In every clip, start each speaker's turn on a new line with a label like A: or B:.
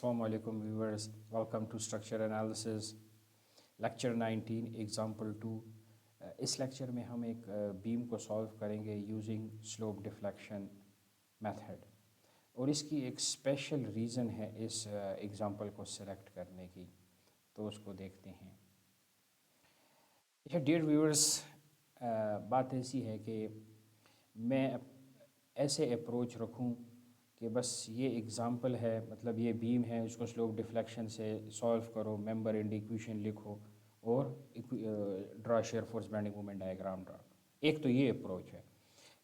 A: Assalamu alaikum viewers, welcome to Structure Analysis, Lecture 19, Example 2। इस lecture में हम एक बीम को सॉल्व करेंगे यूजिंग स्लोप डिफ्लेक्शन मेथड और इसकी एक स्पेशल रीज़न है इस एग्ज़ाम्पल को सिलेक्ट करने की, तो उसको देखते हैं। डियर व्यूअर्स, बात ऐसी है कि मैं ऐसे अप्रोच रखूं कि बस ये एग्ज़ाम्पल है, मतलब ये बीम है, उसको स्लोप डिफ्लेक्शन से सॉल्व करो, मेंबर एंड इक्वेशन लिखो और draw share force bending moment diagram draw. एक तो ये अप्रोच है।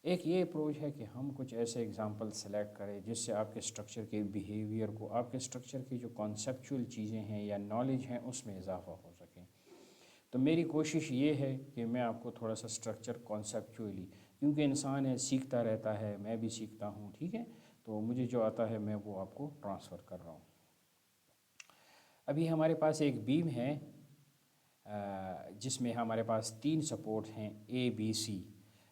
A: एक ये अप्रोच है कि हम कुछ ऐसे एग्जांपल सेलेक्ट करें जिससे आपके स्ट्रक्चर के बिहेवियर को, आपके स्ट्रक्चर की जो कॉन्सेप्चुअल चीज़ें हैं या नॉलेज हैं उसमें इजाफा हो सके। तो मेरी कोशिश ये है कि मैं आपको थोड़ा सा स्ट्रक्चर कॉन्सेप्चुअली, क्योंकि इंसान है, सीखता रहता है, मैं भी सीखता हूँ, ठीक है, तो मुझे जो आता है मैं वो आपको ट्रांसफ़र कर रहा हूँ। अभी हमारे पास एक बीम है जिसमें हमारे पास 3 सपोर्ट हैं ए बी सी।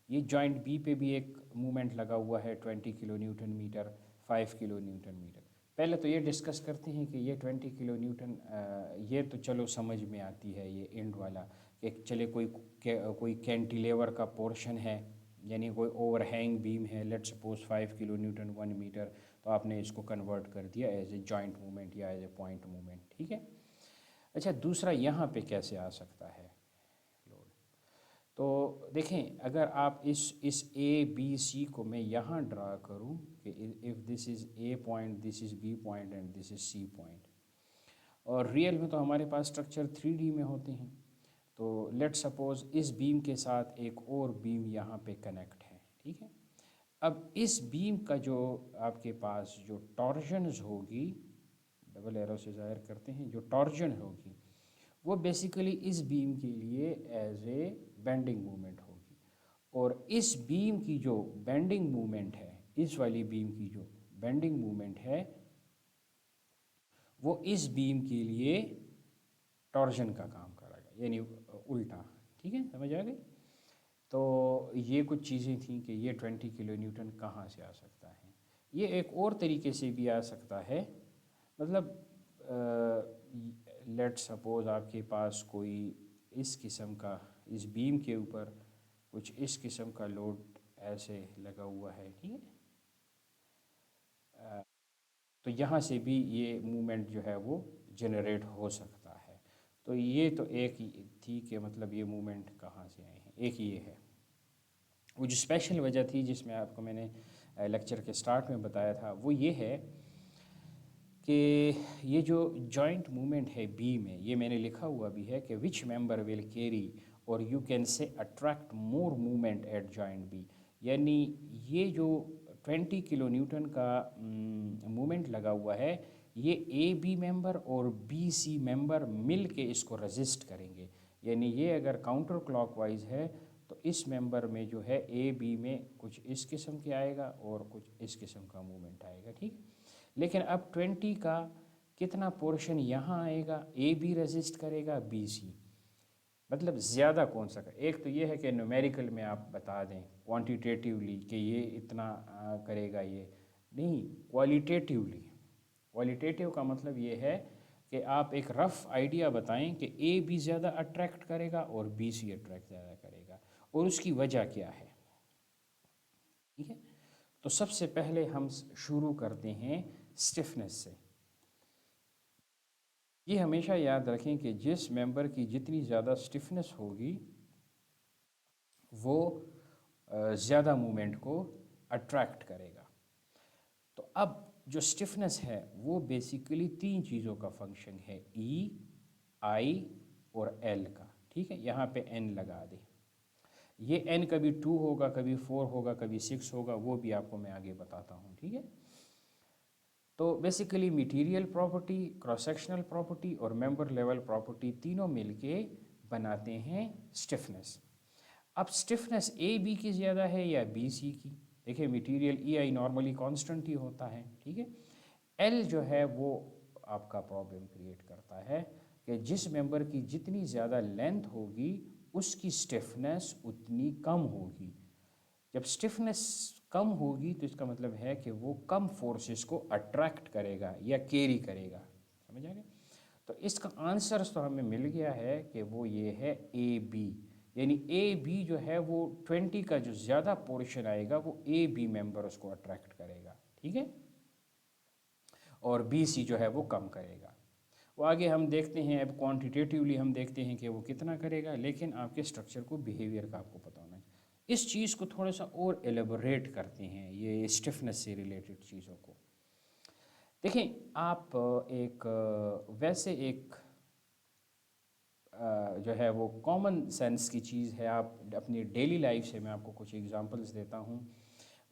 A: ये जॉइंट बी पे भी एक मूवमेंट लगा हुआ है 20 kilonewton metre, 5 kilonewton metre. पहले तो ये डिस्कस करते हैं कि ये 20 किलो न्यूटन, ये तो चलो समझ में आती है, ये एंड वाला कि चले कोई कैंटिलेवर का पोर्शन है, यानी कोई ओवरहैंग बीम है, let suppose 5 kilonewton 1 metre, तो आपने इसको कन्वर्ट कर दिया एज ए जॉइंट मूवमेंट या एज ए पॉइंट मूवमेंट, ठीक है। अच्छा, दूसरा यहाँ पे कैसे आ सकता है लोड, तो देखें, अगर आप इस ए बी सी को मैं यहाँ ड्रा करूँ कि if this is A point, this is B point and this is C point, और रियल में तो हमारे पास स्ट्रक्चर 3D में होते हैं, तो लेट सपोज इस बीम के साथ एक और बीम यहाँ पे कनेक्ट है, ठीक है। अब इस बीम का जो आपके पास जो टॉर्जन्स होगी, डबल एरो से ज़ाहिर करते हैं, जो टॉर्जन होगी वो बेसिकली इस बीम के लिए एज ए बेंडिंग मूवमेंट होगी, और इस बीम की जो बेंडिंग मूवमेंट है, इस वाली बीम की जो बेंडिंग मूवमेंट है वो इस बीम के लिए टॉर्जन का काम करेगा, यानी उल्टा, ठीक है, समझ आ गई। तो ये कुछ चीज़ें थी कि ये 20 किलो न्यूटन कहाँ से आ सकता है। ये एक और तरीके से भी आ सकता है, मतलब लेट सपोज आपके पास कोई इस किस्म का, इस बीम के ऊपर कुछ इस किस्म का लोड ऐसे लगा हुआ है, ठीक है, तो यहाँ से भी ये मूवमेंट जो है वो जनरेट हो सकता है। तो ये तो एक ही थी कि मतलब ये मूवमेंट कहाँ से आए हैं, एक ये है। वो जो स्पेशल वजह थी जिसमें आपको मैंने लेक्चर के स्टार्ट में बताया था, वो ये है कि ये जो जॉइंट मूवमेंट है बी में, ये मैंने लिखा हुआ भी है कि विच मेंबर विल कैरी और you can say attract more movement at joint B, यानी ये जो 20 किलो न्यूटन का मूवमेंट लगा हुआ है, ये ए बी मेंबर और बी सी मेंबर मिल के इसको रजिस्ट करेंगे। यानी ये अगर काउंटर क्लॉकवाइज है तो इस मेंबर में जो है ए बी में कुछ इस किस्म के आएगा और कुछ इस किस्म का मूवमेंट आएगा, ठीक। लेकिन अब 20 का कितना पोर्शन यहाँ आएगा, ए बी रजिस्ट करेगा, बी सी, मतलब ज़्यादा कौन सा का। एक तो ये है कि न्यूमेरिकल में आप बता दें क्वांटिटेटिवली कि ये इतना करेगा, ये नहीं, क्वालिटेटिवली। क्वालिटेटिव का मतलब ये है कि आप एक रफ़ आइडिया बताएं कि ए बी ज़्यादा अट्रैक्ट करेगा और बी सी अट्रैक्ट ज़्यादा करेगा, और उसकी वजह क्या है, ठीक है। तो सबसे पहले हम शुरू करते हैं स्टिफनेस से। ये हमेशा याद रखें कि जिस मेंबर की जितनी ज़्यादा स्टिफनेस होगी वो ज़्यादा मूवमेंट को अट्रैक्ट करेगा। तो अब जो स्टिफनेस है वो बेसिकली 3 चीज़ों का फंक्शन है, ई, आई और एल का, ठीक है। यहाँ पे एन लगा दें, ये एन कभी 2 होगा, कभी 4 होगा, कभी 6 होगा, वो भी आपको मैं आगे बताता हूँ, ठीक है। तो basically material property, cross sectional property और मेंबर लेवल प्रॉपर्टी तीनों मिलके बनाते हैं स्टिफनेस। अब स्टिफनेस ए बी की ज़्यादा है या बी सी की, देखिए material E I normally constant ही होता है, ठीक है। एल जो है वो आपका प्रॉब्लम क्रिएट करता है कि जिस मेंबर की जितनी ज़्यादा लेंथ होगी उसकी स्टिफनेस उतनी कम होगी। जब स्टिफनेस कम होगी तो इसका मतलब है कि वो कम फोर्सेस को अट्रैक्ट करेगा या कैरी करेगा। समझ आ गया? तो इसका आंसर तो हमें मिल गया है कि वो ये है ए बी, यानी ए बी जो है वो 20 का जो ज़्यादा पोर्शन आएगा वो ए बी मेंबर उसको अट्रैक्ट करेगा, ठीक है, और बी सी जो है वो कम करेगा। वो आगे हम देखते हैं, अब क्वांटिटेटिवली हम देखते हैं कि वो कितना करेगा, लेकिन आपके स्ट्रक्चर को, बिहेवियर का आपको पता होना चाहिए। इस चीज़ को थोड़ा सा और एलेबोरेट करते हैं, ये स्टिफनेस से रिलेटेड चीज़ों को। देखें आप एक वैसे एक जो है वो कॉमन सेंस की चीज़ है, आप अपनी डेली लाइफ से, मैं आपको कुछ एग्जांपल्स देता हूँ।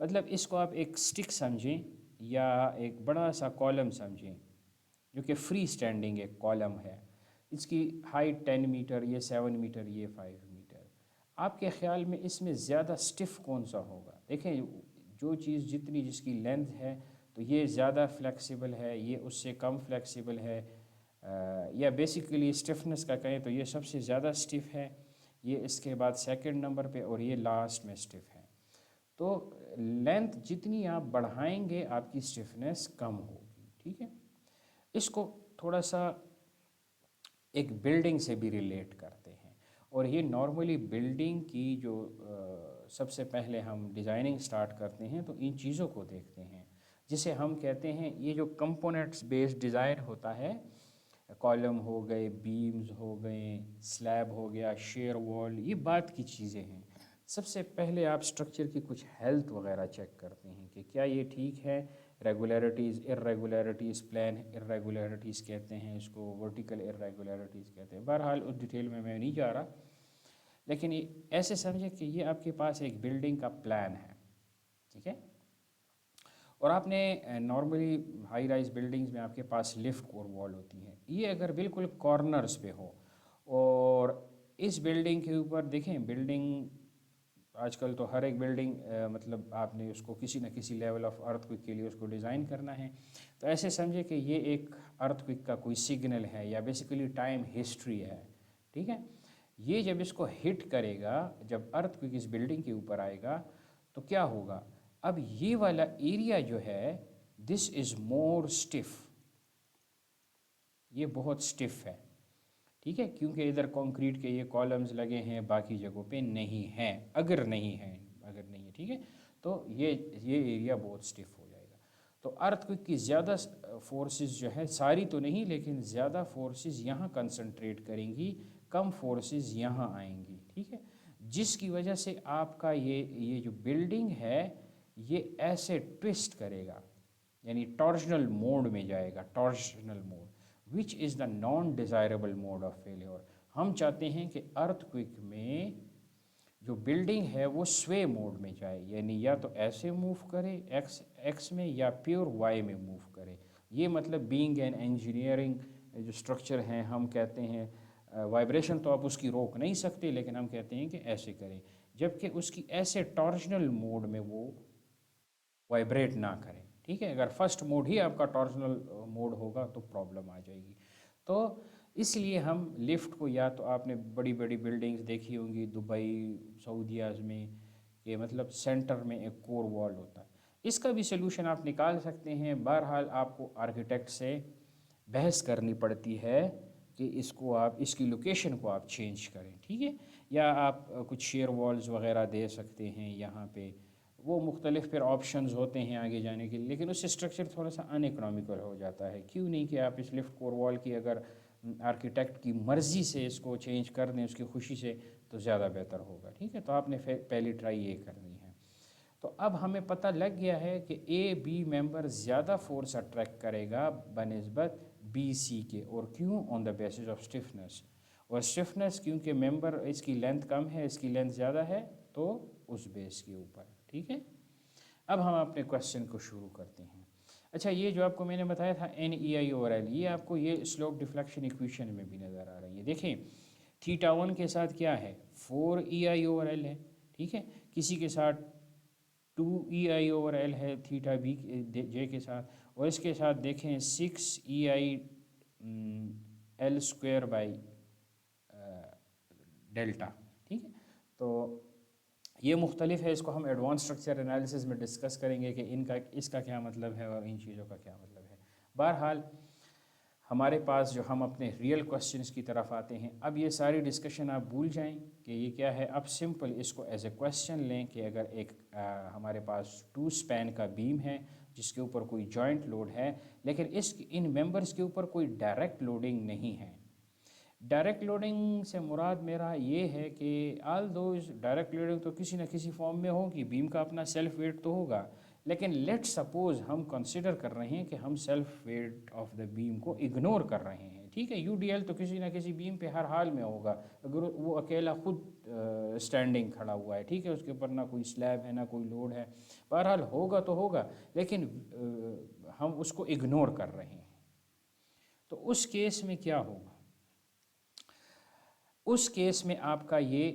A: मतलब इसको आप एक स्टिक समझें या एक बड़ा सा कॉलम समझें जो कि फ्री स्टैंडिंग एक कॉलम है। इसकी हाइट 10 मीटर, ये 7 मीटर, ये 5 मीटर। आपके ख़्याल में इसमें ज़्यादा स्टिफ कौन सा होगा? देखें, जो चीज़ जितनी जिसकी लेंथ है तो ये ज़्यादा फ्लेक्सिबल है, ये उससे कम फ्लेक्सिबल है, या बेसिकली स्टिफनेस का कहें तो ये सबसे ज़्यादा स्टिफ है, ये इसके बाद सेकंड नंबर पे, और ये लास्ट में स्टिफ है। तो लेंथ जितनी आप बढ़ाएंगे आपकी स्टिफनेस कम होगी, ठीक है। इसको थोड़ा सा एक बिल्डिंग से भी रिलेट करते हैं, और ये नॉर्मली बिल्डिंग की जो सबसे पहले हम डिज़ाइनिंग स्टार्ट करते हैं तो इन चीज़ों को देखते हैं, जिसे हम कहते हैं, ये जो कंपोनेंट्स बेस्ड डिज़ाइन होता है, कॉलम हो गए, बीम्स हो गए, स्लैब हो गया, शेयर वॉल, ये बात की चीज़ें हैं। सबसे पहले आप स्ट्रक्चर की कुछ हेल्थ वगैरह चेक करते हैं कि क्या ये ठीक है, रेगुलरिटीज़, इरेगुलरिटीज़, प्लान इरेगुलरिटीज़ कहते हैं इसको, वर्टिकल इरेगुलरिटीज़ कहते हैं। बहरहाल उस डिटेल में मैं नहीं जा रहा, लेकिन ये ऐसे समझें कि ये आपके पास एक बिल्डिंग का प्लान है, ठीक है, और आपने नॉर्मली हाई राइज बिल्डिंग्स में आपके पास लिफ्ट और वॉल होती हैं। ये अगर बिल्कुल कॉर्नर्स पे हो, और इस बिल्डिंग के ऊपर देखें, बिल्डिंग आजकल तो हर एक बिल्डिंग मतलब आपने उसको किसी न किसी लेवल ऑफ अर्थक्वेक के लिए उसको डिज़ाइन करना है। तो ऐसे समझे कि ये एक अर्थक्वेक का कोई सिग्नल है या बेसिकली टाइम हिस्ट्री है, ठीक है। ये जब इसको हिट करेगा, जब अर्थक्वेक इस बिल्डिंग के ऊपर आएगा तो क्या होगा? अब ये वाला एरिया जो है, दिस इज़ मोर स्टिफ, ये बहुत स्टिफ है, ठीक है, क्योंकि इधर कंक्रीट के ये कॉलम्स लगे हैं, बाकी जगहों पे नहीं हैं, अगर नहीं है, ठीक है, तो ये एरिया बहुत स्टिफ हो जाएगा। तो अर्थक्वेक की ज़्यादा फोर्सेस जो है, सारी तो नहीं लेकिन ज़्यादा फोर्सेस यहाँ कंसंट्रेट करेंगी, कम फोर्सेस यहाँ आएंगी, ठीक है, जिसकी वजह से आपका ये जो बिल्डिंग है ये ऐसे ट्विस्ट करेगा, यानी टॉर्शनल मोड में जाएगा, torsional mode which is the non desirable mode of failure. हम चाहते हैं कि अर्थक्वेक में जो बिल्डिंग है वो स्वे मोड में जाए, यानी या तो ऐसे मूव करे एक्स में, या प्योर वाई में मूव करे। ये मतलब बीइंग एन इंजीनियरिंग जो स्ट्रक्चर हैं, हम कहते हैं वाइब्रेशन तो आप उसकी रोक नहीं सकते, लेकिन हम कहते हैं कि ऐसे करें, जबकि उसकी ऐसे टॉर्शनल मोड में वो वाइब्रेट ना करें, ठीक है। अगर फर्स्ट मोड ही आपका टॉर्शनल मोड होगा तो प्रॉब्लम आ जाएगी। तो इसलिए हम लिफ्ट को, या तो आपने बड़ी बड़ी बिल्डिंग्स देखी होंगी दुबई, सऊदीयाज में, कि मतलब सेंटर में एक कोर वॉल होता है। इसका भी सलूशन आप निकाल सकते हैं, बहरहाल आपको आर्किटेक्ट से बहस करनी पड़ती है कि इसको आप, इसकी लोकेशन को आप चेंज करें, ठीक है, या आप कुछ शेयर वॉल्स वगैरह दे सकते हैं यहाँ पे, वो मुख्तलिफ फिर ऑप्शंस होते हैं आगे जाने के लिए, लेकिन उससे स्ट्रक्चर थोड़ा सा अनइकोनॉमिकल हो जाता है। क्यों नहीं कि आप इस लिफ्ट कोर वॉल की अगर आर्किटेक्ट की मर्ज़ी से इसको चेंज कर दें, उसकी खुशी से, तो ज़्यादा बेहतर होगा, ठीक है। तो आपने पहली ट्राई ये करनी है। तो अब हमें पता लग गया है कि ए बी मेंबर ज़्यादा फोर्स अट्रैक्ट करेगा बनिस्बत बी सी के, और क्यों? On the basis of stiffness, और स्टिफनेस क्योंकि मेंबर इसकी लेंथ कम है, इसकी लेंथ ज़्यादा है, तो उस बेस के ऊपर, ठीक है। अब हम अपने क्वेश्चन को शुरू करते हैं। अच्छा, ये जो आपको मैंने बताया था N E I over L, ये आपको ये स्लोप डिफ्लेक्शन इक्वेशन में भी नज़र आ रही है। देखें, थीटा 1 के साथ क्या है, 4 ई आई ओवर एल है, ठीक है, किसी के साथ 2 ई आई ओवर एल है थीटा बी जे के साथ, और इसके साथ देखें 6 E I L square by delta, ठीक है। तो ये मुख्तलिफ है, इसको हम एडवांस स्ट्रक्चर एनालिसिस में डिस्कस करेंगे कि इनका इसका क्या मतलब है और इन चीज़ों का क्या मतलब है। बहरहाल हमारे पास जो हम अपने रियल क्वेश्चंस की तरफ आते हैं, अब ये सारी डिस्कशन आप भूल जाएं कि ये क्या है। अब सिंपल इसको एज ए क्वेश्चन लें कि अगर एक हमारे पास 2 स्पैन का बीम है जिसके ऊपर कोई जॉइंट लोड है, लेकिन इन मेंबर्स के ऊपर कोई डायरेक्ट लोडिंग नहीं है। डायरेक्ट लोडिंग से मुराद मेरा ये है कि ऑल दो डायरेक्ट लोडिंग तो किसी न किसी फॉर्म में होगी, बीम का अपना सेल्फ वेट तो होगा, लेकिन लेट सपोज हम कंसिडर कर रहे हैं कि हम self weight of the beam को इग्नोर कर रहे हैं। ठीक है, यूडीएल तो किसी ना किसी बीम पे हर हाल में होगा, अगर वो अकेला खुद स्टैंडिंग खड़ा हुआ है, ठीक है, उसके ऊपर ना कोई स्लैब है ना कोई लोड है, बहरहाल होगा तो होगा, लेकिन हम उसको इग्नोर कर रहे हैं। तो उस केस में क्या होगा? उस केस में आपका ये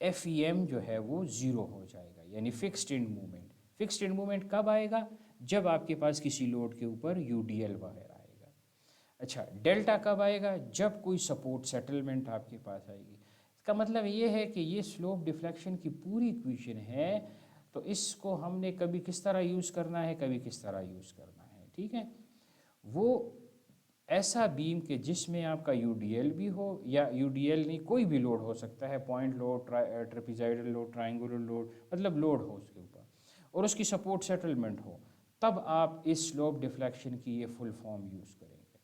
A: FEM जो है वो ज़ीरो हो जाएगा, यानी fixed and movement. Fixed and movement कब आएगा? जब आपके पास किसी लोड के ऊपर UDL वगैरह आएगा। अच्छा, डेल्टा कब आएगा? जब कोई सपोर्ट सेटलमेंट आपके पास आएगी। इसका मतलब ये है कि ये स्लोप डिफ्लेक्शन की पूरी इक्वेशन है, तो इसको हमने कभी किस तरह यूज़ करना है, कभी किस तरह यूज़ करना है। ठीक है, वो ऐसा बीम के जिसमें आपका UDL भी हो, या UDL नहीं कोई भी लोड हो सकता है, point load, trapezoidal load, triangular load, मतलब लोड हो उसके ऊपर और उसकी सपोर्ट सेटलमेंट हो, तब आप इस स्लोप डिफ्लेक्शन की ये फुल फॉर्म यूज़ करेंगे।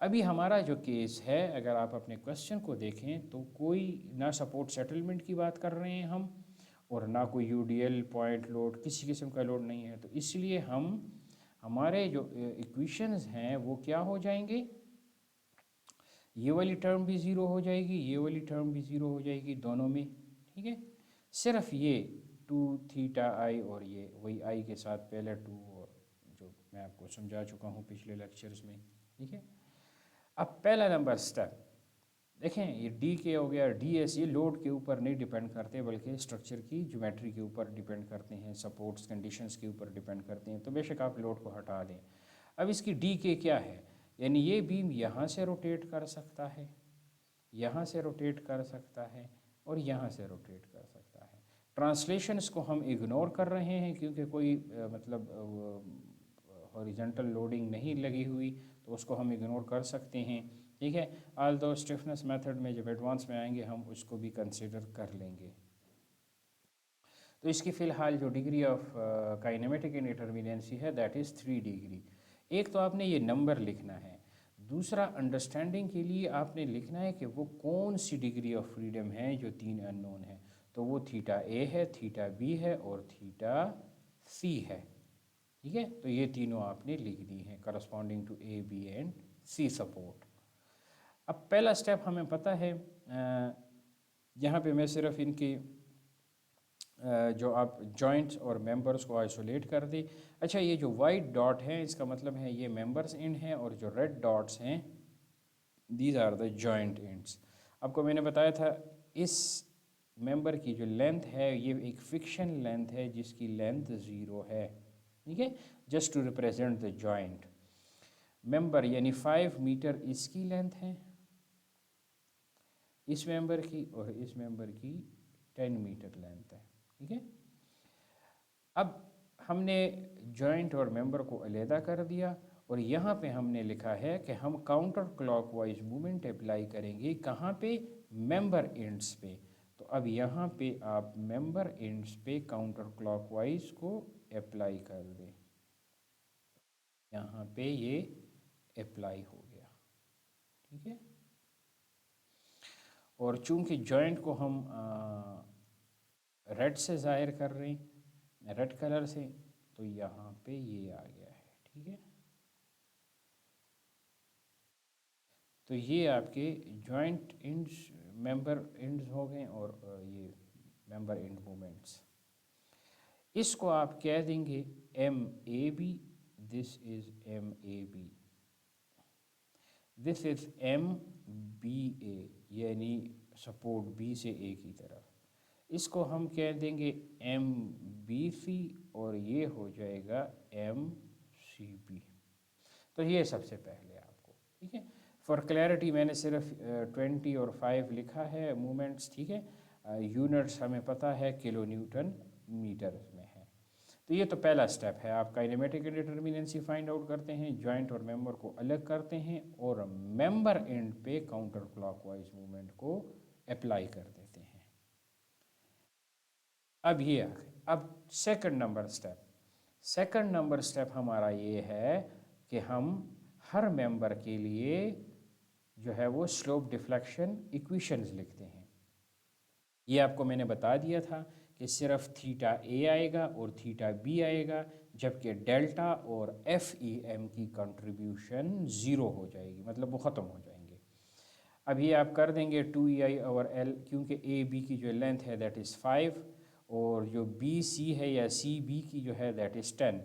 A: अभी हमारा जो केस है, अगर आप अपने क्वेश्चन को देखें तो कोई ना सपोर्ट सेटलमेंट की बात कर रहे हैं हम, और ना कोई UDL पॉइंट लोड, किसी किस्म का लोड नहीं है, तो इसलिए हमारे जो इक्वेशंस हैं वो क्या हो जाएंगे? ये वाली टर्म भी ज़ीरो हो जाएगी, ये वाली टर्म भी ज़ीरो हो जाएगी दोनों में। ठीक है, सिर्फ ये 2θi और ये वही i के साथ पहले 2, और जो मैं आपको समझा चुका हूँ पिछले लेक्चर्स में। ठीक है, अब पहला नंबर स्टेप देखें, ये DK हो गया, DS, ये लोड के ऊपर नहीं डिपेंड करते बल्कि स्ट्रक्चर की ज्योमेट्री के ऊपर डिपेंड करते हैं, सपोर्ट्स कंडीशंस के ऊपर डिपेंड करते हैं, तो बेशक आप लोड को हटा दें। अब इसकी DK क्या है? यानी ये बीम यहाँ से रोटेट कर सकता है, यहाँ से रोटेट कर सकता है और यहाँ से रोटेट कर सकता है। ट्रांसलेशंस को हम इग्नोर कर रहे हैं क्योंकि कोई मतलब हॉरिजॉन्टल लोडिंग नहीं लगी हुई, तो उसको हम इग्नोर कर सकते हैं। ठीक है, ऑल दो स्टिफनेस मेथड में जब एडवांस में आएंगे हम उसको भी कंसिडर कर लेंगे। तो इसकी फ़िलहाल जो डिग्री ऑफ काइनेमेटिक इंडिटरमिनेंसी है दैट इज़ 3 डिग्री। एक तो आपने ये नंबर लिखना है, दूसरा अंडरस्टैंडिंग के लिए आपने लिखना है कि वो कौन सी डिग्री ऑफ फ्रीडम है जो 3 अननोन है, तो वो θA है, θB है और θC है। ठीक है, तो ये तीनों आपने लिख दी हैं corresponding to A, B and C support. अब पहला स्टेप हमें पता है, यहाँ पे मैं सिर्फ इनके जो आप जॉइंट्स और मेंबर्स को आइसोलेट कर दें। अच्छा, ये जो वाइट डॉट है इसका मतलब है ये मेंबर्स एंड हैं, और जो रेड डॉट्स हैं these are the joint ends. आपको मैंने बताया था इस मेंबर की जो लेंथ है ये एक फिक्शन लेंथ है जिसकी लेंथ 0 है। ठीक है, just to represent the joint member, यानी 5 मीटर इसकी लेंथ है इस मेंबर की, और इस मेंबर की 10 मीटर लेंथ है। ठीक है, अब हमने जॉइंट और मेंबर को अलहदा कर दिया, और यहाँ पे हमने लिखा है कि हम काउंटर क्लॉकवाइज मूवमेंट अप्लाई करेंगे, कहाँ पे? मेंबर एंड्स पे। तो अब यहाँ पे आप मेंबर एंड्स पे काउंटर क्लॉकवाइज को अप्लाई कर दें, यहाँ पे ये अप्लाई हो गया। ठीक है, और चूंकि जॉइंट को हम रेड से ज़ाहिर कर रहे हैं, रेड कलर से, तो यहाँ पे ये आ गया है। ठीक है, तो ये आपके जॉइंट एंड्स, मेंबर एंड्स हो गए, और ये मेंबर एंड मूवमेंट्स। इसको आप कह देंगे MAB, this is MAB, this is MBA, यानी सपोर्ट B से A की तरफ। इसको हम कह देंगे MBC, और ये हो जाएगा MCB। तो ये सबसे पहले आपको, ठीक है, फॉर क्लैरिटी मैंने सिर्फ 20 और 5 लिखा है मूवमेंट्स। ठीक है, यूनिट्स हमें पता है किलो न्यूटन मीटर में है। तो ये तो पहला स्टेप है, आप काइनेमेटिक इंडिटर्मिनेंसी फाइंड आउट करते हैं, जॉइंट और मेंबर को अलग करते हैं और मेंबर एंड पे काउंटर क्लॉकवाइज मूवमेंट को अप्लाई कर देते हैं। अब ये आ गए। अब सेकंड नंबर स्टेप हमारा ये है कि हम हर मेंबर के लिए जो है वो स्लोप डिफ्लेक्शन इक्वेशंस लिखते हैं। ये आपको मैंने बता दिया था कि सिर्फ थीटा ए आएगा और थीटा बी आएगा, जबकि डेल्टा और एफ ई एम की कंट्रीब्यूशन ज़ीरो हो जाएगी, मतलब वो ख़त्म हो जाएंगे। अब ये आप कर देंगे 2EI ओवर एल, क्योंकि ए बी की जो लेंथ है दैट इज़ 5 और जो बी सी है या सी बी की जो है दैट इज़ 10।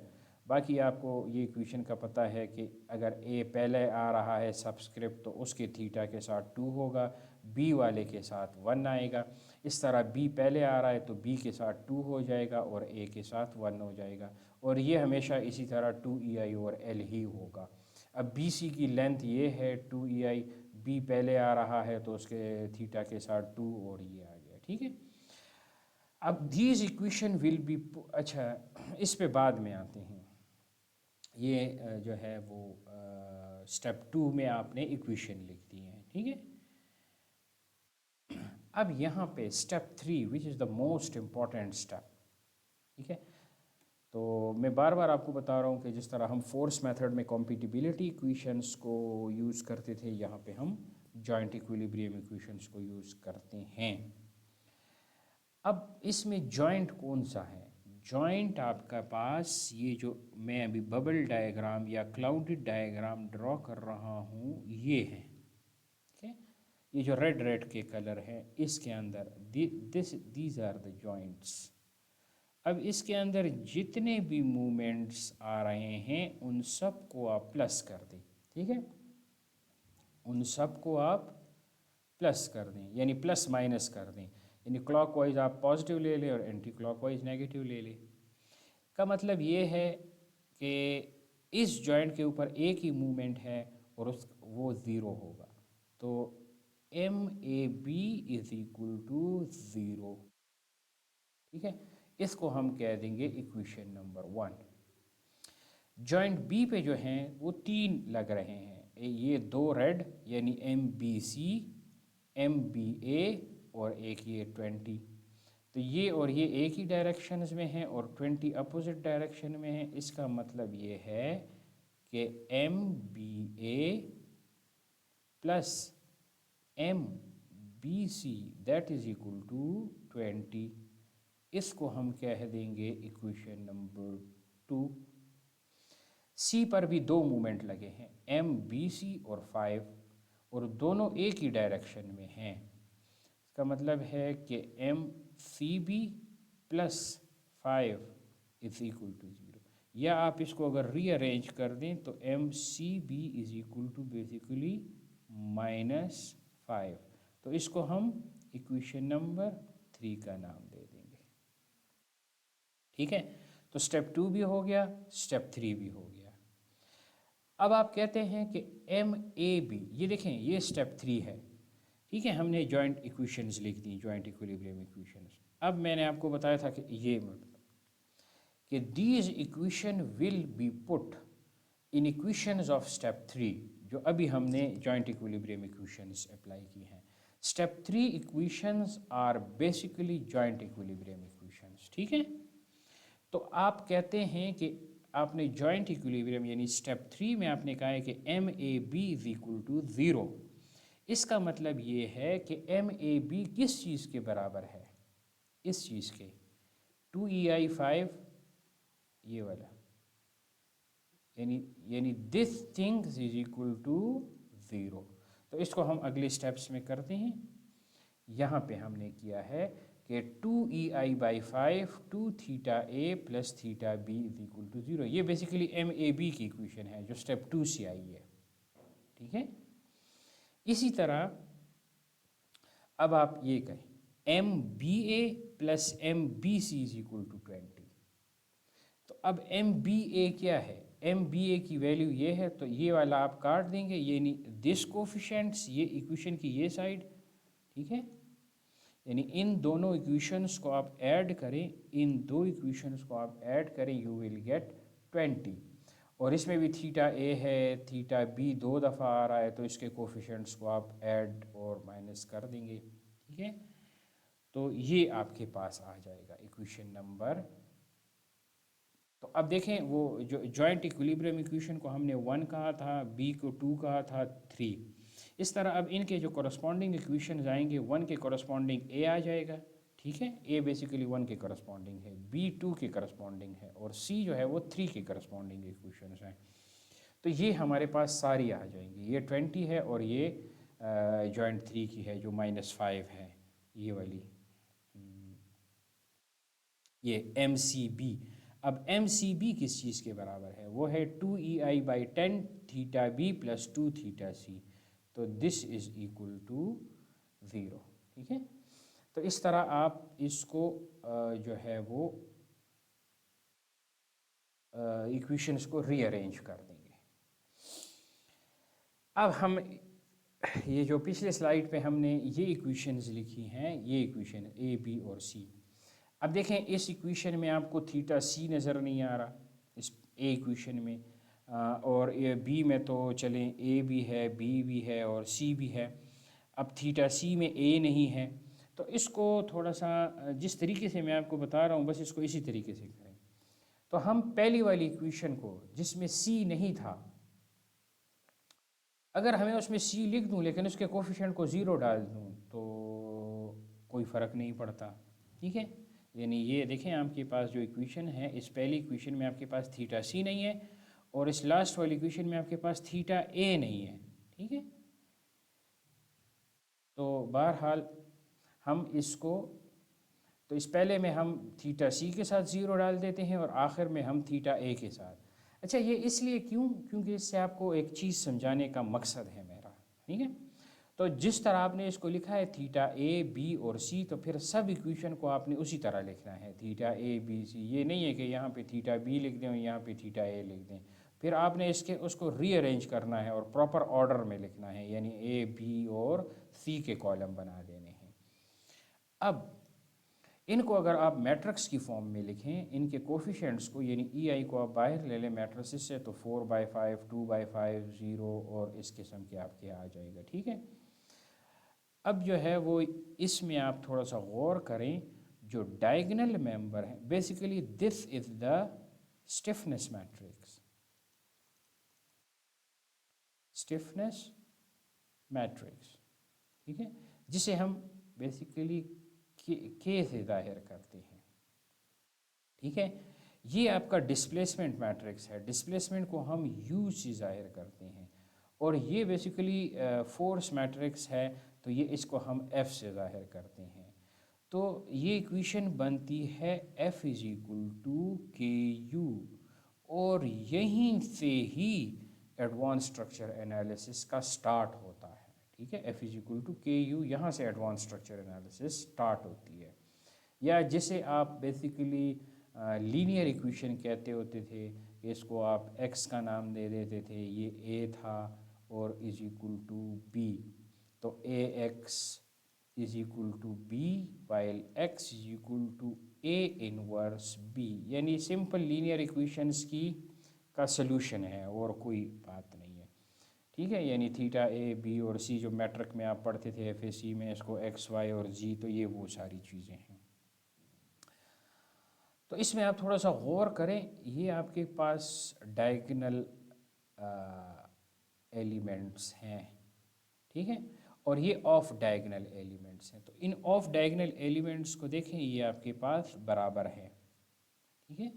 A: बाकी आपको ये इक्वेशन का पता है कि अगर ए पहले आ रहा है सबस्क्रिप्ट तो उसके थीटा के साथ 2 होगा, बी वाले के साथ 1 आएगा। इस तरह बी पहले आ रहा है तो बी के साथ 2 हो जाएगा और ए के साथ 1 हो जाएगा, और ये हमेशा इसी तरह 2EI और एल ही होगा। अब बी सी की लेंथ ये है 2EI, बी पहले आ रहा है तो उसके थीटा के साथ 2 और ये आ गया, ठीक है। अब दीज इक्वेशन विल बी, अच्छा इस पे बाद में आते हैं। ये जो है वो स्टेप 2 में आपने इक्वेशन लिख दी है, ठीक है। अब यहाँ पे step 3 which is the most important step, ठीक है। तो मैं बार बार आपको बता रहा हूँ कि जिस तरह हम फोर्स मेथड में कॉम्पिटिबिलिटी इक्वेशंस को यूज़ करते थे, यहाँ पे हम जॉइंट इक्विलिब्रियम इक्वेशंस को यूज़ करते हैं। अब इसमें जॉइंट कौन सा है? जॉइंट आपका पास ये जो मैं अभी बबल डायग्राम या क्लाउडेड डायग्राम ड्रॉ कर रहा हूँ ये है, ठीक है। ये जो रेड के कलर है इसके अंदर दीज आर द जॉइंट्स। अब इसके अंदर जितने भी मूवमेंट्स आ रहे हैं उन सब को आप प्लस कर दें, ठीक है। उन सब को आप प्लस कर दें, यानी प्लस माइनस कर दें, यानी क्लॉकवाइज आप पॉजिटिव ले लें और एंटी क्लॉकवाइज नेगेटिव ले लें। का मतलब ये है कि इस जॉइंट के ऊपर एक ही मूवमेंट है और वो ज़ीरो होगा, तो M A B is equal to zero, ठीक है। इसको हम कह देंगे इक्वेशन नंबर 1। जॉइंट बी पे जो हैं वो 3 लग रहे हैं, ये 2 रेड यानी M B C, M B A और एक ये 20। तो ये और ये एक ही डायरेक्शंस में हैं और 20 अपोजिट डायरेक्शन में है। इसका मतलब ये है कि M B A plus M B C that is equal to 20। इसको हम कह देंगे इक्वेशन नंबर 2। सी पर भी 2 मूवमेंट लगे हैं, एम बी सी और 5, और दोनों एक ही डायरेक्शन में हैं। इसका मतलब है कि M C B plus 5 is equal to 0, या आप इसको अगर रीअरेंज कर दें तो M C B is equal to basically -5। तो इसको हम इक्वेशन नंबर 3 का नाम दे देंगे, ठीक है। तो स्टेप 2 भी हो गया, स्टेप 3 भी हो गया। अब आप कहते हैं कि एम ए बी, ये देखें ये स्टेप 3 है, ठीक है। हमने जॉइंट इक्वेशंस लिख दी, जॉइंट इक्विलिब्रियम इक्वेशंस। अब मैंने आपको बताया था कि ये मतलब कि these equation will be put in equations of step 3, जो अभी हमने जॉइंट इक्विलिब्रियम इक्वेशंस अप्लाई की हैं। Step 3 equations are basically joint equilibrium equations, ठीक है। तो आप कहते हैं कि आपने जॉइंट इक्विलिब्रियम यानी स्टेप 3 में आपने कहा है कि M A B is equal to 0। इसका मतलब ये है कि एम ए बी किस चीज़ के बराबर है? इस चीज़ के 2EI 5 ये वाला, यानी this things is equal to 0। तो इसको हम अगले स्टेप्स में करते हैं। यहाँ पे हमने किया है कि 2EI by 5 2 theta A plus theta B is equal to 0। ये बेसिकली एम ए बी की इक्वेशन है जो स्टेप 2 से आई है, ठीक है। इसी तरह अब आप ये कहें M B A plus M B C is equal to 20। तो अब एम बी ए क्या है? एम बी ए की वैल्यू ये है, तो ये वाला आप काट देंगे, ये नहीं दिस कोफिशेंट्स, ये इक्वेशन की ये साइड, ठीक है। यानी इन दोनों इक्वेशंस को आप ऐड करें, इन दो इक्वेशंस को आप ऐड करें, यू विल गेट 20। और इसमें भी थीटा ए है, थीटा बी दो दफ़ा आ रहा है, तो इसके कोफिशिएंट्स को आप ऐड और माइनस कर देंगे। ठीक है, तो ये आपके पास आ जाएगा इक्वेशन नंबर। तो अब देखें वो जो जॉइंट इक्विलिब्रियम इक्वेशन को हमने 1 कहा था, बी को 2 कहा था, 3। इस तरह अब इनके जो करस्पॉन्डिंग इक्वेशन आएंगे, 1 के करस्पॉन्डिंग ए आ जाएगा। ठीक है, ए बेसिकली 1 के करस्पॉन्डिंग है, बी 2 के करस्पॉन्डिंग है, और सी जो है वो 3 के करस्पॉन्डिंग इक्वेशन हैं। तो ये हमारे पास सारी आ जाएंगी। ये 20 है और ये जॉइंट 3 की है जो -5 है, ये वाली, ये MCB। अब MCB किस चीज़ के बराबर है? वो है 2EI/10 theta B plus 2 theta C. तो दिस इज इक्वल टू 0। ठीक है, तो इस तरह आप इसको जो है वो इक्वेशंस को रीअरेंज कर देंगे। अब हम ये जो पिछले स्लाइड पे हमने ये इक्वेशंस लिखी हैं, ये इक्वेशन ए बी और सी। अब देखें इस इक्वेशन में आपको थीटा सी नज़र नहीं आ रहा इस ए इक्वेशन में, और बी में तो चलें ए भी है, बी भी है और सी भी है। अब थीटा सी में ए नहीं है, तो इसको थोड़ा सा जिस तरीके से मैं आपको बता रहा हूँ बस इसको इसी तरीके से करें। तो हम पहली वाली इक्वेशन को जिसमें सी नहीं था, अगर हमें उसमें सी लिख दूं लेकिन उसके कोफिशिएंट को 0 डाल दूं तो कोई फ़र्क नहीं पड़ता। ठीक है, यानी ये देखें आपके पास जो इक्वेशन है, इस पहली इक्वेशन में आपके पास थीटा सी नहीं है और इस लास्ट वाली इक्वेशन में आपके पास थीटा ए नहीं है। ठीक है, तो बहरहाल हम इसको, तो इस पहले में हम थीटा सी के साथ 0 डाल देते हैं और आखिर में हम थीटा ए के साथ। अच्छा, ये इसलिए क्यों? क्योंकि इससे आपको एक चीज़ समझाने का मकसद है मेरा। ठीक है, तो जिस तरह आपने इसको लिखा है थीटा ए बी और सी, तो फिर सब इक्वेशन को आपने उसी तरह लिखना है, थीटा ए बी सी। ये नहीं है कि यहाँ पे थीटा बी लिख दें और यहाँ पे थीटा ए लिख दें। फिर आपने इसके उसको रीअरेंज करना है और प्रॉपर ऑर्डर में लिखना है, यानी ए बी और सी के कॉलम बना देने हैं। अब इनको अगर आप मैट्रिक्स की फॉर्म में लिखें, इनके कोफिशिएंट्स को, यानी ई आई को आप बाहर ले लें मैट्रिसेस से, तो 4/5, 2/5, 0 और इस किस्म के आपके आ जाएगा। ठीक है, अब जो है वो इसमें आप थोड़ा सा गौर करें, जो डायगोनल मेंबर है basically this is the stiffness matrix, stiffness matrix. ठीक है, जिसे हम बेसिकली के से जाहिर करते हैं। ठीक है, ये आपका डिस्प्लेसमेंट मैट्रिक्स है, डिस्प्लेसमेंट को हम यू से जाहिर करते हैं, और ये बेसिकली फोर्स मैट्रिक्स है, तो ये इसको हम एफ से जाहिर करते हैं। तो ये इक्वेशन बनती है एफ इज इक्वल टू के यू, और यहीं से ही एडवांस स्ट्रक्चर एनालिसिस का स्टार्ट होता है। ठीक है, एफ इज इक्वल टू के यू, यहाँ से एडवांस स्ट्रक्चर एनालिसिस स्टार्ट होती है, या जिसे आप बेसिकली लीनियर इक्वेशन कहते होते थे। इसको आप एक्स का नाम दे देते थे, ये ए था और इज इक्वल टू बी, तो A X is equal to B while X is equal to A inverse B, यानी सिंपल लीनियर इक्वेशंस की का सलूशन है और कोई बात नहीं है। ठीक है, यानी थीटा ए बी और सी जो मैट्रिक में आप पढ़ते थे एफएसी में, इसको एक्स वाई और जी, तो ये वो सारी चीज़ें हैं। तो इसमें आप थोड़ा सा गौर करें, ये आपके पास डायगोनल एलिमेंट्स हैं। ठीक है, और ये ऑफ डायगोनल एलिमेंट्स हैं, तो इन ऑफ डायगोनल एलिमेंट्स को देखें, ये आपके पास बराबर है। ठीक है,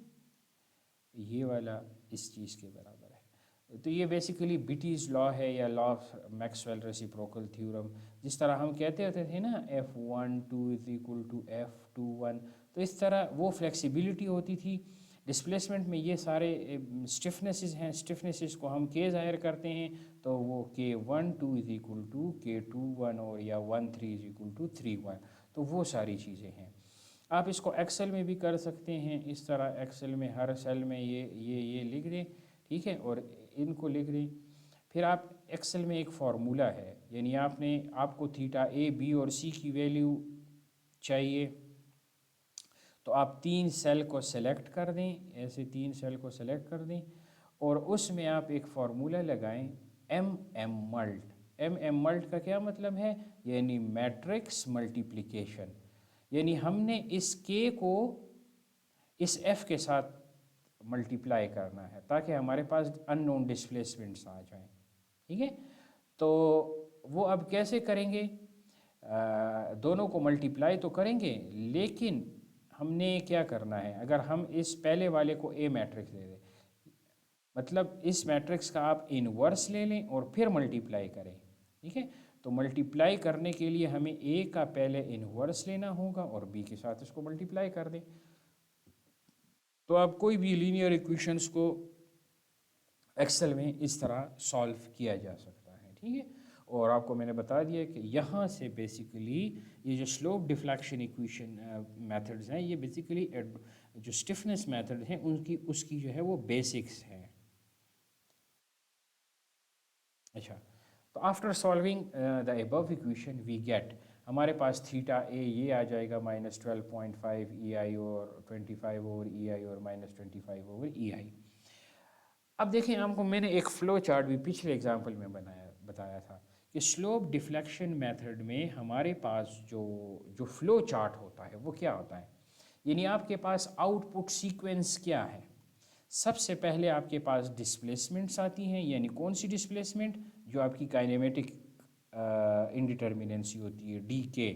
A: ये वाला इस चीज़ के बराबर है। तो ये बेसिकली बीटीज़ लॉ है या law of Maxwell reciprocal theorem. जिस तरह हम कहते होते थे ना F12 is equal to F21, तो इस तरह वो फ्लेक्सिबिलिटी होती थी। डिस्प्लेसमेंट में ये सारे स्टिफनेसेस हैं, स्टिफनेसेस को हम के ज़ाहिर करते हैं, तो वो K12 is equal to K21 और या 13 इज इक्वल टू 31, तो वो सारी चीज़ें हैं। आप इसको एक्सेल में भी कर सकते हैं, इस तरह एक्सेल में हर सेल में ये लिख दें। ठीक है, और इनको लिख दें। फिर आप एक्सेल में एक फार्मूला है, यानी आपको थीटा ए बी और सी की वैल्यू चाहिए, तो आप 3 सेल को सेलेक्ट कर दें, ऐसे 3 सेल को सेलेक्ट कर दें और उसमें आप एक फार्मूला लगाएं M M mult. M M mult का क्या मतलब है, यानी मैट्रिक्स मल्टीप्लिकेशन, यानी हमने इस के को इस एफ के साथ मल्टीप्लाई करना है ताकि हमारे पास अननोन डिस्प्लेसमेंट्स आ जाएं। ठीक है, तो वो अब कैसे करेंगे, दोनों को मल्टीप्लाई तो करेंगे, लेकिन हमने क्या करना है, अगर हम इस पहले वाले को ए मैट्रिक्स दे दें, मतलब इस मैट्रिक्स का आप इनवर्स ले लें और फिर मल्टीप्लाई करें। ठीक है, तो मल्टीप्लाई करने के लिए हमें ए का पहले इनवर्स लेना होगा और बी के साथ इसको मल्टीप्लाई कर दें। तो आप कोई भी लीनियर इक्वेशंस को एक्सेल में इस तरह सॉल्व किया जा सकता है। ठीक है, और आपको मैंने बता दिया कि यहाँ से बेसिकली ये जो स्लोप डिफ्लेक्शन इक्वेशन मेथड्स हैं, ये बेसिकली जो स्टिफनेस मेथड हैं उनकी उसकी जो है वो बेसिक्स हैं। अच्छा, तो after solving the above equation we get, हमारे पास थीटा ए ये आ जाएगा -12.5 EI और 25 ओवर EI और -25 ओवर EI। अब देखें, आपको मैंने एक फ़्लो चार्ट भी पिछले एग्जाम्पल में बताया था कि स्लोप डिफ्लेक्शन मेथड में हमारे पास जो फ़्लो चार्ट होता है वो क्या होता है, यानी आपके पास आउटपुट सीक्वेंस क्या है। सबसे पहले आपके पास डिस्प्लेसमेंट्स आती हैं, यानी कौन सी डिस्प्लेसमेंट, जो आपकी काइनेमेटिक इंडिटर्मिनेंसी होती है डी के।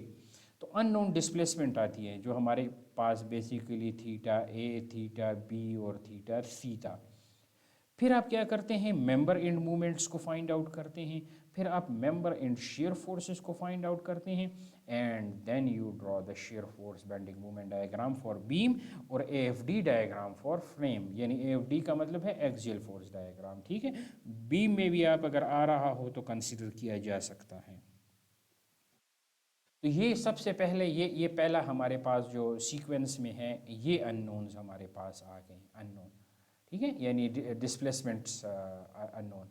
A: तो अननोन डिस्प्लेसमेंट आती है जो हमारे पास basically theta A, theta B और थीटा सी था। फिर आप क्या करते हैं, मेंबर एंड मूवमेंट्स को फाइंड आउट करते हैं, फिर आप मेंबर एंड शेयर फोर्सेस को फाइंड आउट करते हैं, and then you draw the shear force bending movement diagram for beam और एएफडी डायग्राम फॉर फ्रेम, यानी एएफडी का मतलब है एक्सियल फोर्स डायग्राम। ठीक है, बीम में भी आप अगर आ रहा हो तो कंसिडर किया जा सकता है। तो ये सबसे पहले ये पहला हमारे पास जो सीक्वेंस में है, ये अननोन्स हमारे पास आ गए, अननोन। ठीक है, यानी डिस्प्लेसमेंट्स अननोन।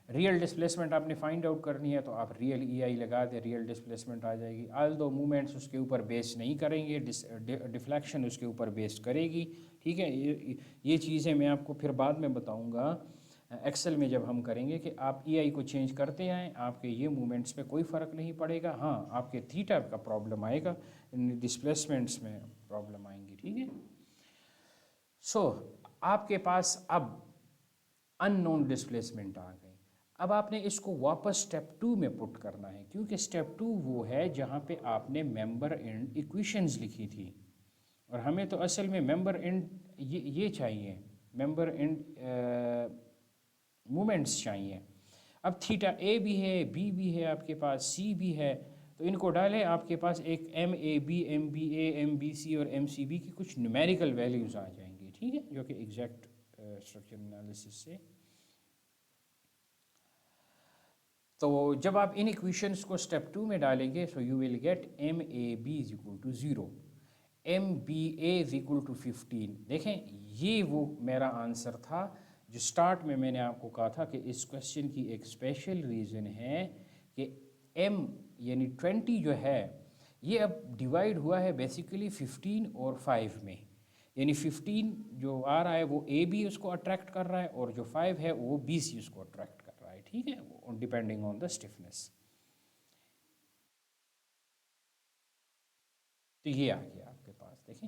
A: रियल डिस्प्लेसमेंट आपने फाइंड आउट करनी है तो आप रियल EI लगा दें, रियल डिस्प्लेसमेंट आ जाएगी। ऑल दो मूवमेंट्स उसके ऊपर बेस नहीं करेंगे, डिफ्लेक्शन उसके ऊपर बेस करेगी। ठीक है, ये चीज़ें मैं आपको फिर बाद में बताऊंगा एक्सेल में जब हम करेंगे कि आप EI को चेंज करते आएँ, आपके ये मूवमेंट्स पे कोई फ़र्क नहीं पड़ेगा। हाँ, आपके थीटा का प्रॉब्लम आएगा, डिस्प्लेसमेंट्स में प्रॉब्लम आएंगी। ठीक है, सो आपके पास अब अननोन डिस्प्लेसमेंट आ गए। अब आपने इसको वापस स्टेप 2 में पुट करना है, क्योंकि स्टेप 2 वो है जहाँ पे आपने मेंबर एंड इक्वेशंस लिखी थी, और हमें तो असल में मेंबर एंड ये चाहिए, मेंबर एंड मूवमेंट्स चाहिए। अब थीटा ए भी है, बी भी है, आपके पास सी भी है, तो इनको डालें, आपके पास एक MAB, MBA, MBC और MCB की कुछ न्यूमेरिकल वैल्यूज़ आ जाएंगी। ठीक है, जो कि एग्जैक्ट स्ट्रक्चर एनालिसिस से। तो जब आप इन इक्वेशंस को स्टेप 2 में डालेंगे, so you will get MAB is equal to 0, MBA is equal to 15। देखें, ये वो मेरा आंसर था जो स्टार्ट में मैंने आपको कहा था कि इस क्वेश्चन की एक स्पेशल रीज़न है कि M यानी 20 जो है ये अब डिवाइड हुआ है बेसिकली 15 और 5 में, यानी 15 जो आ रहा है वो AB उसको अट्रैक्ट कर रहा है और जो 5 है वो BC उसको अट्रैक्ट कर रहा है। ठीक है, डिपेंडिंग ऑन द स्टिफनेस। तो ये आ गया आपके पास, देखें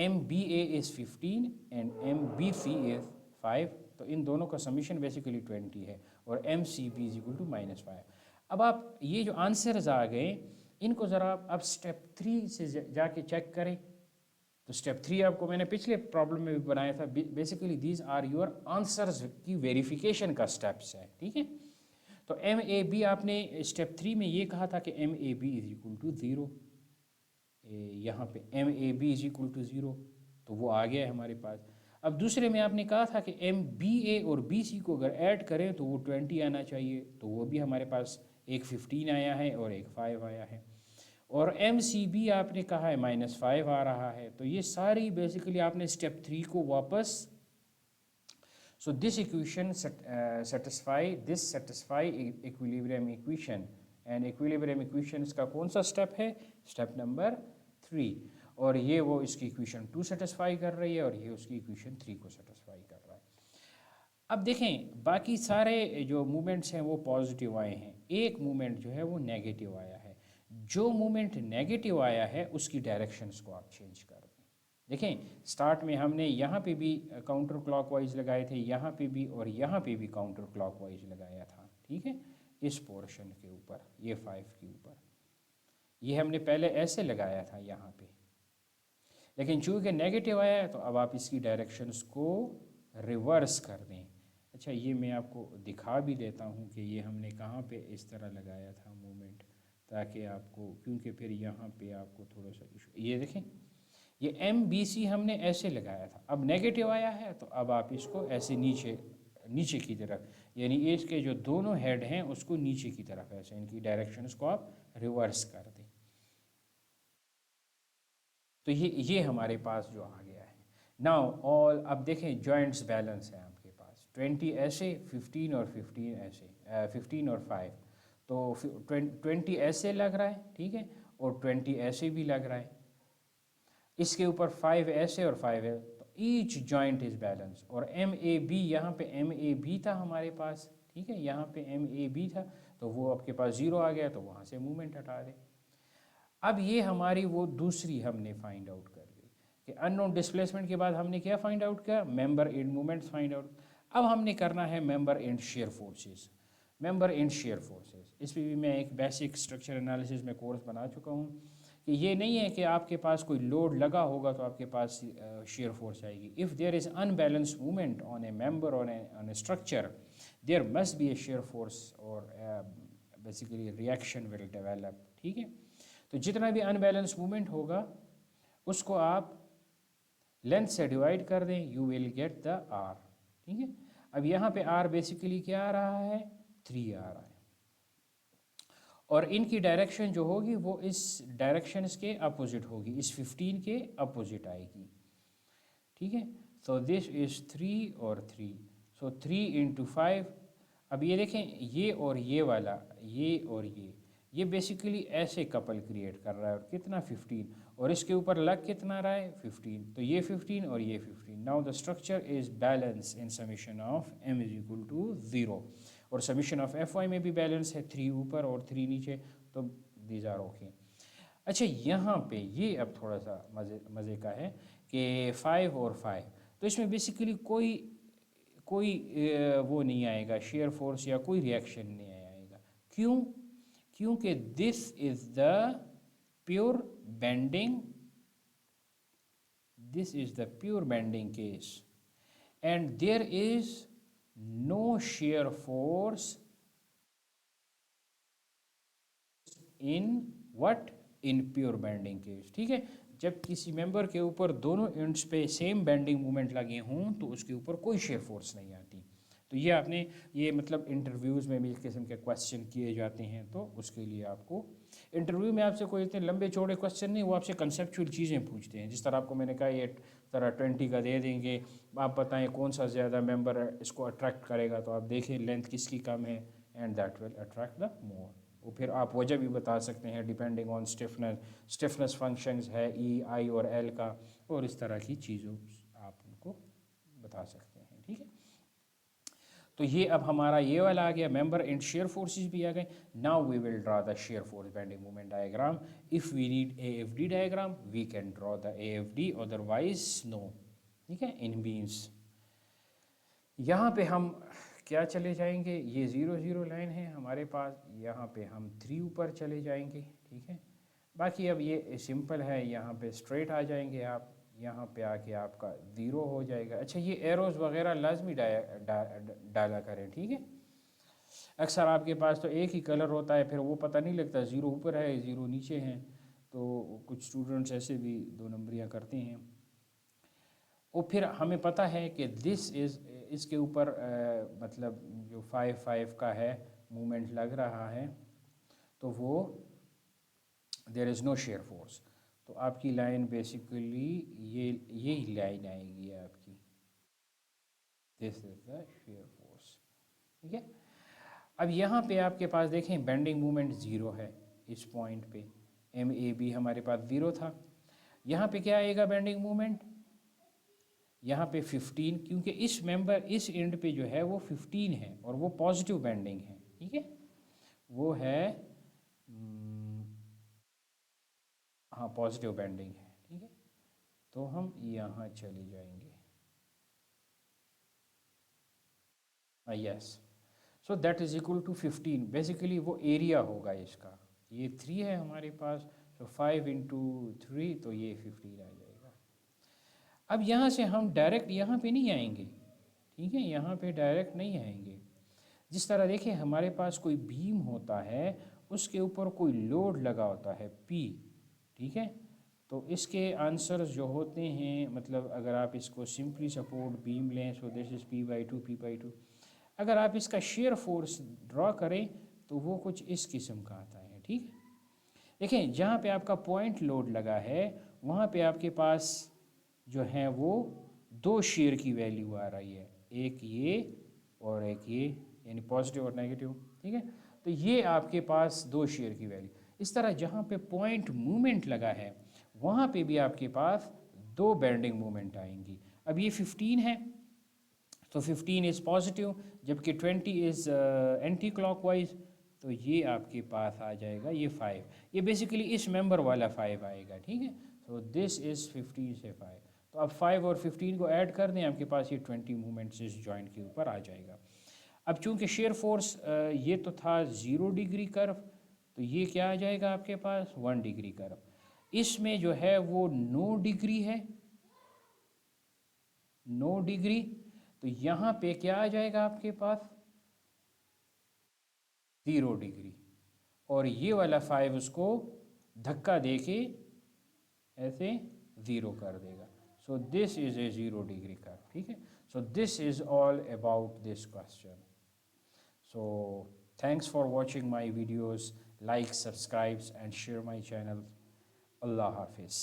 A: MBA is 15 and MBC is 5, तो इन दोनों का समीशन बेसिकली 20 है, और MCB इज इक्वल टू -5। अब आप ये जो आंसर्स आ गए इनको ज़रा अब स्टेप 3 से जाके चेक करें। तो स्टेप 3 आपको मैंने पिछले प्रॉब्लम में भी बनाया था, basically these are your answers की वेरिफिकेशन का स्टेप्स है। ठीक है, तो MAB आपने स्टेप 3 में ये कहा था कि MAB इज इक्वल टू 0, यहाँ पे MAB इज इक्वल टू 0, तो वो आ गया है हमारे पास। अब दूसरे में आपने कहा था कि MBA और BC को अगर ऐड करें तो वो 20 आना चाहिए, तो वो भी हमारे पास एक 15 आया है और एक 5 आया है, और MCB आपने कहा है -5 आ रहा है। तो ये सारी बेसिकली आपने स्टेप 3 को वापस, so this equation satisfy equilibrium equation, and equilibrium equation का कौन सा स्टेप है, स्टेप नंबर 3, और ये वो इसकी इक्वेशन 2 सेटिस्फाई कर रही है और ये उसकी इक्वेशन 3 को सेटिस्फाई कर रहा है। अब देखें बाकी सारे जो मूवमेंट्स हैं वो पॉजिटिव आए हैं, एक मूवमेंट जो है वो नेगेटिव आया है। जो मूवमेंट नेगेटिव आया है उसकी डायरेक्शंस को आप चेंज कर दें। देखें स्टार्ट में हमने यहाँ पे भी काउंटर क्लॉकवाइज लगाए थे, यहाँ पे भी और यहाँ पे भी काउंटर क्लॉकवाइज लगाया था, ठीक है, इस पोर्शन के ऊपर, ये 5 के ऊपर ये हमने पहले ऐसे लगाया था यहाँ पे, लेकिन चूँकि नेगेटिव आया है तो अब आप इसकी डायरेक्शंस को रिवर्स कर दें। अच्छा ये मैं आपको दिखा भी देता हूँ कि ये हमने कहाँ पे इस तरह लगाया था मूवमेंट, ताकि आपको, क्योंकि फिर यहाँ पे आपको थोड़ा सा इशू, ये देखें ये MBC हमने ऐसे लगाया था, अब नेगेटिव आया है तो अब आप इसको ऐसे नीचे नीचे की तरफ, यानी इसके जो दोनों हेड हैं उसको नीचे की तरफ ऐसे इनकी डायरेक्शंस को आप रिवर्स कर दें। तो ये हमारे पास जो आ गया है। नाउ ऑल, अब देखें जॉइंट्स बैलेंस है आपके पास, 20 ऐसे, 15 और 15 ऐसे, 15 और 5, तो 20 ऐसे लग रहा है, ठीक है, और 20 ऐसे भी लग रहा है, इसके ऊपर 5 ऐसे और 5 है, तो ईच जॉइंट इज बैलेंस। और MAB, यहाँ पे MAB था हमारे पास, ठीक है, यहाँ पे MAB था, तो वो आपके पास 0 आ गया, तो वहाँ से मूवमेंट हटा दें। अब ये हमारी वो दूसरी हमने फाइंड आउट कर ली कि अननोन डिस्प्लेसमेंट के बाद हमने क्या फाइंड आउट किया, member end movements find out. अब हमने करना है member end shear forces. Member end shear forces, इस पर भी मैं एक बेसिक स्ट्रक्चर एनालिसिस में कोर्स बना चुका हूँ कि ये नहीं है कि आपके पास कोई लोड लगा होगा तो आपके पास शेयर फोर्स आएगी। If there is unbalance movement on a member on a structure, there must be a shear force और बेसिकली रिएक्शन विल डेवलप, ठीक है। तो जितना भी अनबैलेंस मूवमेंट होगा उसको आप लेंथ से डिवाइड कर दें, you will get the R, ठीक है। अब यहाँ पे आर बेसिकली क्या आ रहा है, 3 आ रहा है, और इनकी डायरेक्शन जो होगी वो इस डायरेक्शंस के अपोजिट होगी, इस 15 के अपोजिट आएगी, ठीक है। सो दिस इज़ 3 और 3, सो 3 इंटू 5। अब ये देखें ये और ये वाला, ये और ये बेसिकली ऐसे कपल क्रिएट कर रहा है, और कितना 15, और इसके ऊपर लग कितना रहा है 15, तो ये 15 और ये 15। Now the structure is balance in summation of M is equal to 0, और समीशन ऑफ FY में भी बैलेंस है, 3 ऊपर और 3 नीचे, तो दीज आर ओके। अच्छा यहाँ पे ये अब थोड़ा सा मज़े का है कि 5 और 5, तो इसमें बेसिकली कोई वो नहीं आएगा, शेयर फोर्स या कोई रिएक्शन नहीं आएगा। क्यों? क्योंकि this is the pure bending, this is the pure bending case, and there is no shear force in what, in pure bending case, ठीक है। जब किसी मेंबर के ऊपर दोनों एंड्स पे सेम बेंडिंग मूवमेंट लगे हों तो उसके ऊपर कोई शेयर फोर्स नहीं आती। तो ये आपने, ये मतलब इंटरव्यूज़ में भी इस किस्म के क्वेश्चन किए जाते हैं, तो उसके लिए आपको इंटरव्यू में आपसे कोई इतने लंबे चौड़े क्वेश्चन नहीं, वो आपसे कंसेप्चुअल चीज़ें पूछते हैं। जिस तरह आपको मैंने कहा ये तरह 20 का दे देंगे, आप बताएं कौन सा ज़्यादा मेंबर इसको अट्रैक्ट करेगा, तो आप देखें लेंथ किसकी कम है, and that will attract the more. वो फिर आप वजह भी बता सकते हैं डिपेंडिंग ऑन स्टिफनेस फंक्शंस है E, I और L का, और इस तरह की चीज़ों आप उनको बता सकते हैं, ठीक है। तो ये अब हमारा ये वाला आ गया, मेंबर एंड शेयर फोर्सेस भी आ गए। Now we will draw the shear force bending movement diagram. If we need AFD diagram we can draw the AFD, otherwise no, ठीक है, इन बीम्स। यहाँ पे हम क्या चले जाएंगे, ये 0 0 लाइन है हमारे पास, यहाँ पे हम 3 ऊपर चले जाएंगे, ठीक है। बाकी अब ये सिंपल है, यहाँ पे स्ट्रेट आ जाएंगे आप, यहाँ पे आके आपका 0 हो जाएगा। अच्छा ये एरोज़ वगैरह लाजमी डाला करें, ठीक है। अक्सर आपके पास तो एक ही कलर होता है, फिर वो पता नहीं लगता 0 ऊपर है 0 नीचे हैं, तो कुछ स्टूडेंट्स ऐसे भी 2 नंबरियाँ करते हैं। और फिर हमें पता है कि दिस इज़, इसके ऊपर मतलब जो 5 5 का है मूवमेंट लग रहा है, तो वो there is no shear force, तो आपकी लाइन बेसिकली यही लाइन आएगी आपकी, this is the shear force, ठीक है। अब यहाँ पे आपके पास देखें बेंडिंग मूवमेंट 0 है, इस पॉइंट पे MAB हमारे पास 0 था, यहाँ पे क्या आएगा बेंडिंग मोमेंट, यहाँ पे 15, क्योंकि इस मेंबर इस एंड पे जो है वो 15 है और वो पॉजिटिव बेंडिंग है, ठीक है, वो है हाँ पॉजिटिव बेंडिंग है, ठीक है। तो हम यहाँ चले जाएंगे, yes, so that is equal to 15, basically वो एरिया होगा इसका, ये 3 है हमारे पास, तो 5 इंटू 3, तो ये 15 आ जाएगा। अब यहाँ से हम डायरेक्ट यहाँ पे नहीं आएंगे, ठीक है, यहाँ पे डायरेक्ट नहीं आएंगे। जिस तरह देखिए हमारे पास कोई बीम होता है, उसके ऊपर कोई लोड लगा होता है P, ठीक है, तो इसके आंसर्स जो होते हैं, मतलब अगर आप इसको सिंपली सपोर्ट बीम लें, सो दिस इज़ P/2 अगर आप इसका शेयर फोर्स ड्रॉ करें तो वो कुछ इस किस्म का आता है, ठीक है। देखें जहाँ पे आपका पॉइंट लोड लगा है वहाँ पे आपके पास जो है वो 2 शेयर की वैल्यू आ रही है, एक ये और एक ये, यानी पॉजिटिव और नेगेटिव, ठीक है। तो ये आपके पास 2 शेयर की वैल्यू। इस तरह जहाँ पे पॉइंट मूवमेंट लगा है वहाँ पे भी आपके पास 2 बेंडिंग मूवमेंट आएंगी। अब ये 15 है तो 15 इज़ पॉजिटिव, जबकि 20 इज़ एंटी क्लॉकवाइज, तो ये आपके पास आ जाएगा ये 5, ये बेसिकली इस मेंबर वाला 5 आएगा, ठीक है। तो दिस इज़ 15 से 5, तो अब 5 और 15 को ऐड कर दें, आपके पास ये 20 मूवमेंट्स इस जॉइंट के ऊपर आ जाएगा। अब चूंकि शेयर फोर्स ये तो था 0 डिग्री कर्व, तो ये क्या आ जाएगा आपके पास 1 डिग्री कर्व, इसमें जो है वो 9 डिग्री है, 9 डिग्री, तो यहाँ पे क्या आ जाएगा आपके पास 0 डिग्री, और ये वाला 5 उसको धक्का दे के ऐसे 0 कर देगा। So this is a 0 degree curve, ठीक है। So this is all about this question. So thanks for watching my videos. Like, subscribe and share my channel. Allah Hafiz.